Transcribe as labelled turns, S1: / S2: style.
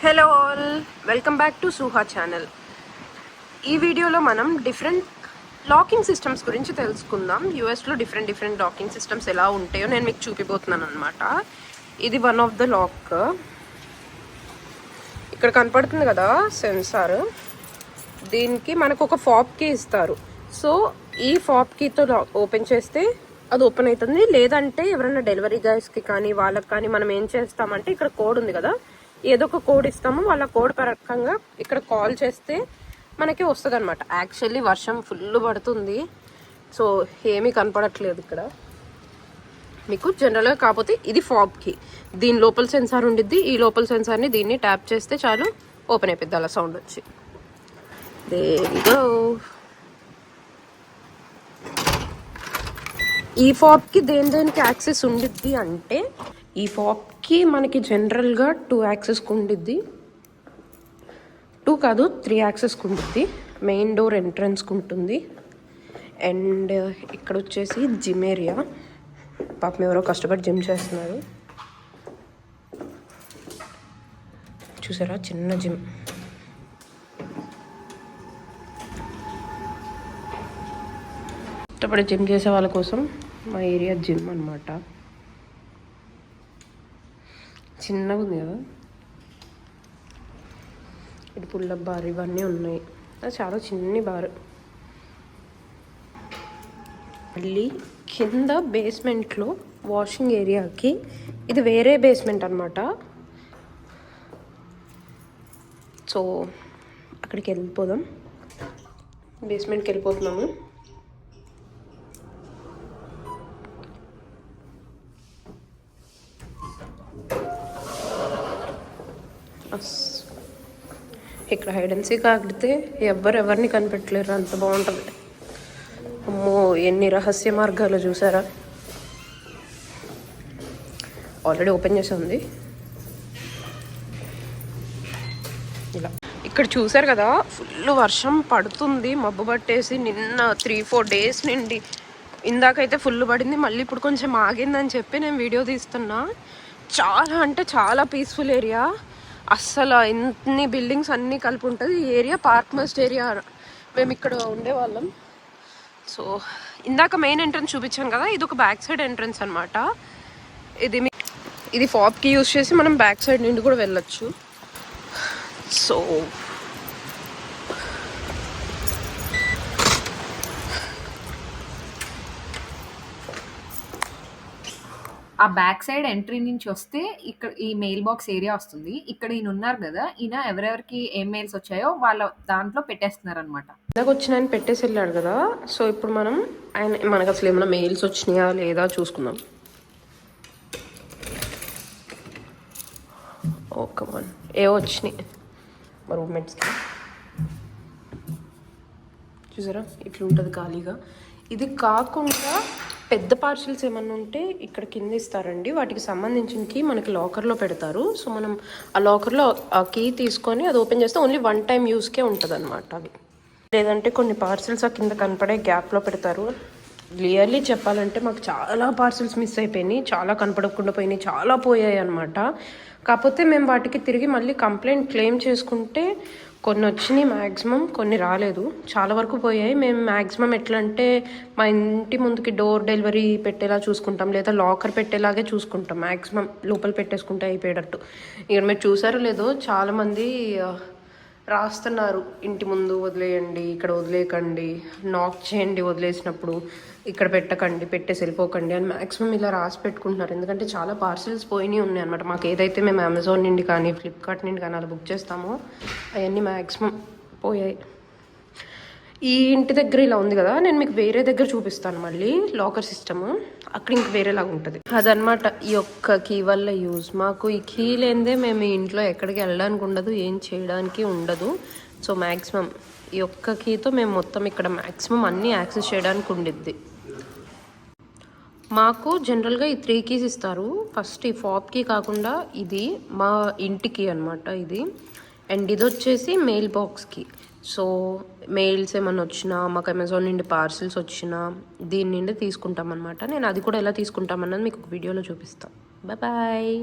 S1: Hello all, welcome back to Suha channel. ఈ వీడియోలో మనం డిఫరెంట్ లాకింగ్ సిస్టమ్స్ గురించి తెలుసుకుందాం. యూఎస్లో డిఫరెంట్ లాకింగ్ సిస్టమ్స్ ఎలా ఉంటాయో నేను మీకు చూపిపోతున్నాను అనమాట. ఇది వన్ ఆఫ్ ద లాక్. ఇక్కడ కనపడుతుంది కదా సెన్సార్, దీనికి మనకు ఒక ఫాబ్ కీ ఇస్తారు. సో ఈ ఫాబ్ కీతో ఓపెన్ చేస్తే అది ఓపెన్ అవుతుంది. లేదంటే ఎవరైనా డెలివరీ గాయస్కి కానీ వాళ్ళకి కానీ మనం ఏం చేస్తామంటే ఇక్కడ కోడ్ ఉంది కదా, ఏదో ఒక కోడ్ ఇస్తాము. వాళ్ళ కోడ్ ప్రకారంగా ఇక్కడ కాల్ చేస్తే మనకి వస్తుంది అనమాట. యాక్చువల్లీ వర్షం ఫుల్ పడుతుంది, సో ఏమీ కనపడట్లేదు ఇక్కడ మీకు జనరల్గా. కాకపోతే ఇది ఫాబ్కి, దీని లోపల సెన్సార్ ఉండిద్ది. ఈ లోపల సెన్సార్ని దీన్ని ట్యాప్ చేస్తే చాలు ఓపెన్ అయిపోద్ది, అలా సౌండ్ వచ్చి. ఈ ఫాబ్కి దేనికి యాక్సెస్ ఉండిద్ది అంటే, ఈ ఫాబ్కి మనకి జనరల్గా 2 యాక్సెస్కి ఉండిద్ది. 2 కాదు 3 యాక్సెస్కి ఉండిద్ది. మెయిన్ డోర్ ఎంట్రన్స్కి ఉంటుంది. అండ్ ఇక్కడ వచ్చేసి జిమ్ ఏరియా. పాపం ఎవరో కష్టపడి జిమ్ చేస్తున్నారు, చూసారా, చిన్న జిమ్. కష్టపడి జిమ్ చేసే వాళ్ళ కోసం మా ఏరియా జిమ్ అనమాట. చిన్నగా ఉంది కదా, ఇటు పుల్లప్ బార్ ఇవన్నీ ఉన్నాయి. అది చాలా చిన్ని బార్. మళ్ళీ కింద బేస్మెంట్లో వాషింగ్ ఏరియాకి, ఇది వేరే బేస్మెంట్ అనమాట. సో అక్కడికి వెళ్ళిపోదాం. బేస్మెంట్కి వెళ్ళిపోతున్నాము. ఇక్కడ హైడ్ అండ్ సీక్ ఆడితే ఎవరిని కనిపెట్టలేరు, అంత బాగుంటుంది. అమ్మో, ఎన్ని రహస్య మార్గాలు చూసారా. ఆల్రెడీ ఓపెన్ చేసి ఉంది ఇలా. ఇక్కడ చూసారు కదా, ఫుల్ వర్షం పడుతుంది, మబ్బు పట్టేసి. నిన్న 3-4 డేస్ నుండి ఇందాకైతే ఫుల్ పడింది, మళ్ళీ ఇప్పుడు కొంచెం ఆగిందని చెప్పి నేను వీడియో తీస్తున్నా. చాలా అంటే చాలా పీస్ఫుల్ ఏరియా. అస్సలు ఎన్ని బిల్డింగ్స్ అన్నీ కలిపి ఉంటుంది ఈ ఏరియా. Park must area. మేము ఇక్కడ ఉండేవాళ్ళం. సో ఇందాక మెయిన్ ఎంట్రన్స్ చూపించాను కదా, ఇది ఒక బ్యాక్ సైడ్ ఎంట్రన్స్ అనమాట. ఇది ఫాబ్కి యూజ్ చేసి మనం బ్యాక్ సైడ్ నుండి కూడా వెళ్ళొచ్చు. సో
S2: ఆ బ్యాక్ సైడ్ ఎంట్రీ నుంచి వస్తే ఇక్కడ ఈ మెయిల్ బాక్స్ ఏరియా వస్తుంది. ఇక్కడ ఈయన ఉన్నారు కదా, ఈయన ఎవరెవరికి ఏం మెయిల్స్ వచ్చాయో వాళ్ళ దాంట్లో పెట్టేస్తున్నారు అనమాట.
S1: ఇందాక వచ్చిన ఆయన పెట్టేసి వెళ్ళాడు కదా. సో ఇప్పుడు మనకు అసలు ఏమైనా మెయిల్స్ వచ్చినాయా లేదా చూసుకుందాం. ఓకే, ఏవో వచ్చినాయి మా రూమ్మేట్స్కి. చూసారా, ఇట్లా ఉంటుంది ఖాళీగా. ఇది కాకుండా పెద్ద పార్సిల్స్ ఏమన్నా ఉంటే ఇక్కడ కింద ఇస్తారండి. వాటికి సంబంధించిన కీ మనకి లాకర్లో పెడతారు. సో మనం ఆ లాకర్లో ఆ కీ తీసుకొని అది ఓపెన్ చేస్తే ఓన్లీ 1 టైం యూస్కే ఉంటుంది అనమాట అవి. లేదంటే కొన్ని పార్సిల్స్ ఆ కింద కనపడే గ్యాప్లో పెడతారు. క్లియర్లీ చెప్పాలంటే మాకు చాలా పార్సిల్స్ మిస్ అయిపోయినాయి, చాలా కనపడకుండా పోయినాయి, చాలా పోయాయి అనమాట. కాకపోతే మేము వాటికి తిరిగి మళ్ళీ కంప్లైంట్ క్లెయిమ్ చేసుకుంటే కొన్ని వచ్చినాయి మ్యాక్సిమం, కొన్ని రాలేదు, చాలా వరకు పోయాయి. మేము మ్యాక్సిమం ఎట్లా అంటే మా ఇంటి ముందుకి డోర్ డెలివరీ పెట్టేలా చూసుకుంటాం, లేదా లాకర్ పెట్టేలాగే చూసుకుంటాం. మ్యాక్సిమం లోపల పెట్టేసుకుంటే అయిపోయేటట్టు. ఇక్కడ మీరు చూసారో లేదో, చాలామంది రాస్తున్నారు, ఇంటి ముందు వదిలేయండి, ఇక్కడ వదిలేయకండి, నాక్ చేయండి వదిలేసినప్పుడు, ఇక్కడ పెట్టకండి, పెట్టేసి వెళ్ళిపోకండి అని మ్యాక్సిమం ఇలా రాసి పెట్టుకుంటున్నారు. ఎందుకంటే చాలా పార్సిల్స్ పోయినాయి ఉన్నాయి అనమాట. మాకు ఏదైతే మేము అమెజాన్ నుండి కానీ ఫ్లిప్కార్ట్ నుండి కానీ అలా బుక్ చేస్తామో అవన్నీ మ్యాక్సిమం పోయాయి. ఈ ఇంటి దగ్గర ఇలా ఉంది కదా, నేను మీకు వేరే దగ్గర చూపిస్తాను మళ్ళీ లాకర్ సిస్టమ్. అక్కడ ఇంక వేరేలాగా ఉంటుంది అదనమాట. ఈ ఒక్క కీ వల్ల యూజ్. మాకు ఈ కీ లేదే మేము ఈ ఇంట్లో ఎక్కడికి వెళ్ళడానికి ఉండదు, ఏం చేయడానికి ఉండదు. సో మ్యాక్సిమం ఈ ఒక్క కీతో మేము మొత్తం ఇక్కడ మ్యాక్సిమం అన్నీ యాక్సెస్ చేయడానికి ఉండిద్ది. మాకు జనరల్గా ఈ 3 కీస్ ఇస్తారు. ఫస్ట్ ఈ ఫాబ్ కీ కాకుండా ఇది మా ఇంటికి అనమాట ఇది. అండ్ ఇది వచ్చేసి మెయిల్ బాక్స్కి. సో మెయిల్స్ ఏమన్నా వచ్చినా, మాకు అమెజాన్ నుండి పార్సిల్స్ వచ్చినా దీని నుండి తీసుకుంటాం అనమాట. నేను అది కూడా ఎలా తీసుకుంటామన్నది మీకు ఒక వీడియోలో చూపిస్తాను. బాయ్.